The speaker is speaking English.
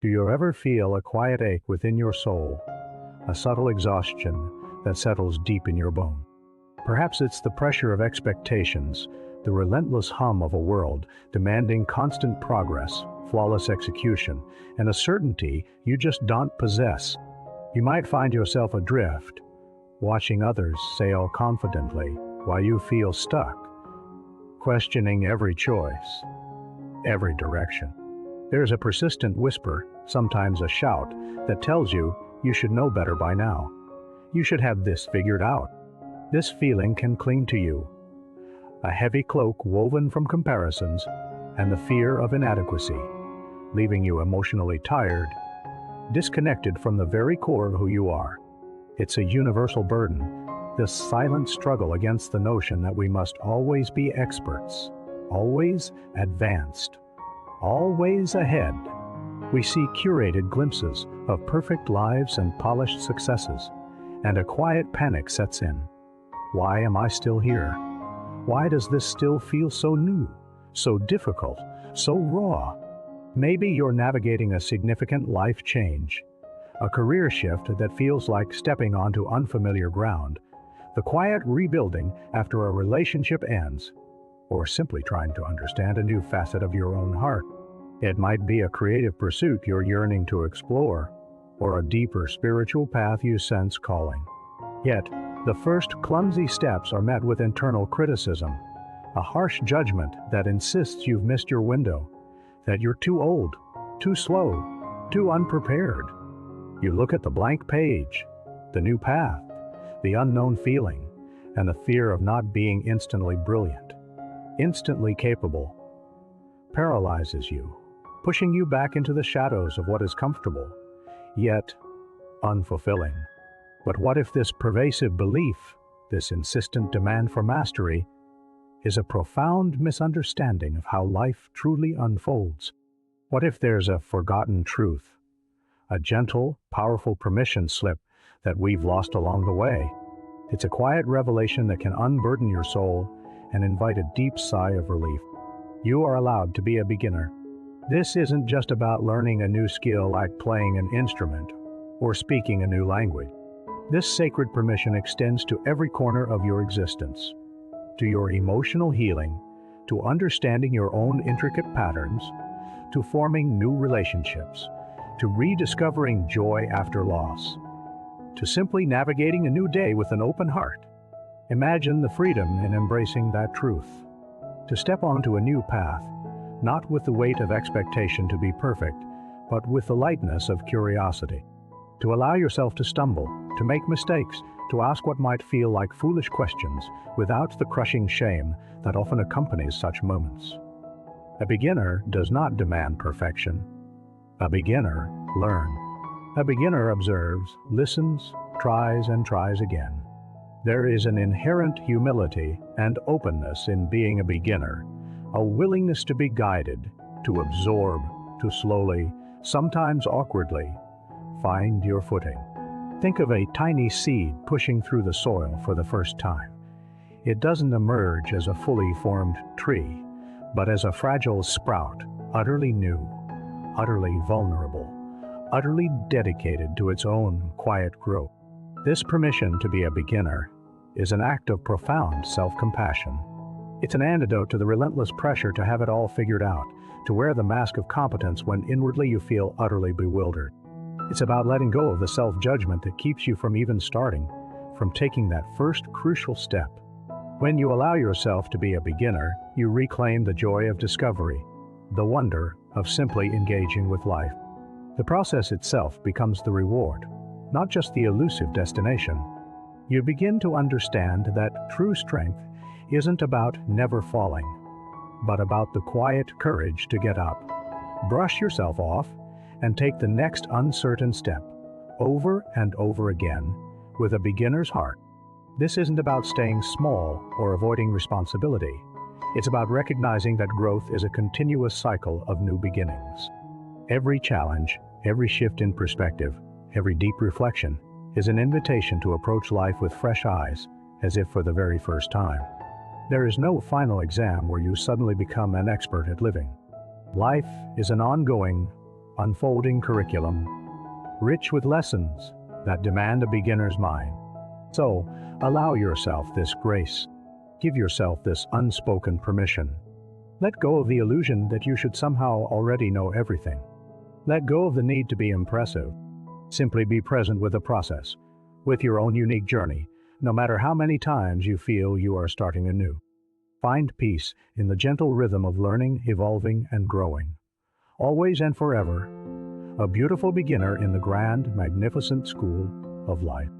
Do you ever feel a quiet ache within your soul, a subtle exhaustion that settles deep in your bone? Perhaps it's the pressure of expectations, the relentless hum of a world demanding constant progress, flawless execution, and a certainty you just don't possess. You might find yourself adrift, watching others sail confidently while you feel stuck, questioning every choice, every direction. There's a persistent whisper, sometimes a shout, that tells you should know better by now. You should have this figured out. This feeling can cling to you, a heavy cloak woven from comparisons and the fear of inadequacy, leaving you emotionally tired, disconnected from the very core of who you are. It's a universal burden, this silent struggle against the notion that we must always be experts, always advanced, always ahead. We see curated glimpses of perfect lives and polished successes, and a quiet panic sets in. Why am I still here? Why does this still feel so new, so difficult, so raw? Maybe you're navigating a significant life change, a career shift that feels like stepping onto unfamiliar ground, the quiet rebuilding after a relationship ends, or simply trying to understand a new facet of your own heart. It might be a creative pursuit you're yearning to explore, or a deeper spiritual path you sense calling. Yet, the first clumsy steps are met with internal criticism, a harsh judgment that insists you've missed your window, that you're too old, too slow, too unprepared. You look at the blank page, the new path, the unknown feeling, and the fear of not being instantly brilliant, instantly capable, paralyzes you, pushing you back into the shadows of what is comfortable, yet unfulfilling. But what if this pervasive belief, this insistent demand for mastery, is a profound misunderstanding of how life truly unfolds? What if there's a forgotten truth, a gentle, powerful permission slip that we've lost along the way? It's a quiet revelation that can unburden your soul and invite a deep sigh of relief. You are allowed to be a beginner. This isn't just about learning a new skill like playing an instrument or speaking a new language. This sacred permission extends to every corner of your existence, to your emotional healing, to understanding your own intricate patterns, to forming new relationships, to rediscovering joy after loss, to simply navigating a new day with an open heart. Imagine the freedom in embracing that truth, to step onto a new path, not with the weight of expectation to be perfect, but with the lightness of curiosity, to allow yourself to stumble, to make mistakes, to ask what might feel like foolish questions without the crushing shame that often accompanies such moments. A beginner does not demand perfection. A beginner learns. A beginner observes, listens, tries and tries again. There is an inherent humility and openness in being a beginner, a willingness to be guided, to absorb, to slowly, sometimes awkwardly, find your footing. Think of a tiny seed pushing through the soil for the first time. It doesn't emerge as a fully formed tree, but as a fragile sprout, utterly new, utterly vulnerable, utterly dedicated to its own quiet growth. This permission to be a beginner is an act of profound self-compassion. It's an antidote to the relentless pressure to have it all figured out, to wear the mask of competence when inwardly you feel utterly bewildered. It's about letting go of the self-judgment that keeps you from even starting, from taking that first crucial step. When you allow yourself to be a beginner, you reclaim the joy of discovery, the wonder of simply engaging with life. The process itself becomes the reward, not just the elusive destination. You begin to understand that true strength isn't about never falling, but about the quiet courage to get up, brush yourself off, and take the next uncertain step, over and over again, with a beginner's heart. This isn't about staying small or avoiding responsibility. It's about recognizing that growth is a continuous cycle of new beginnings. Every challenge, every shift in perspective, every deep reflection is an invitation to approach life with fresh eyes, as if for the very first time. There is no final exam where you suddenly become an expert at living. Life is an ongoing, unfolding curriculum, rich with lessons that demand a beginner's mind. So, allow yourself this grace. Give yourself this unspoken permission. Let go of the illusion that you should somehow already know everything. Let go of the need to be impressive. Simply be present with the process, with your own unique journey, no matter how many times you feel you are starting anew. Find peace in the gentle rhythm of learning, evolving, and growing. Always and forever, a beautiful beginner in the grand, magnificent school of life.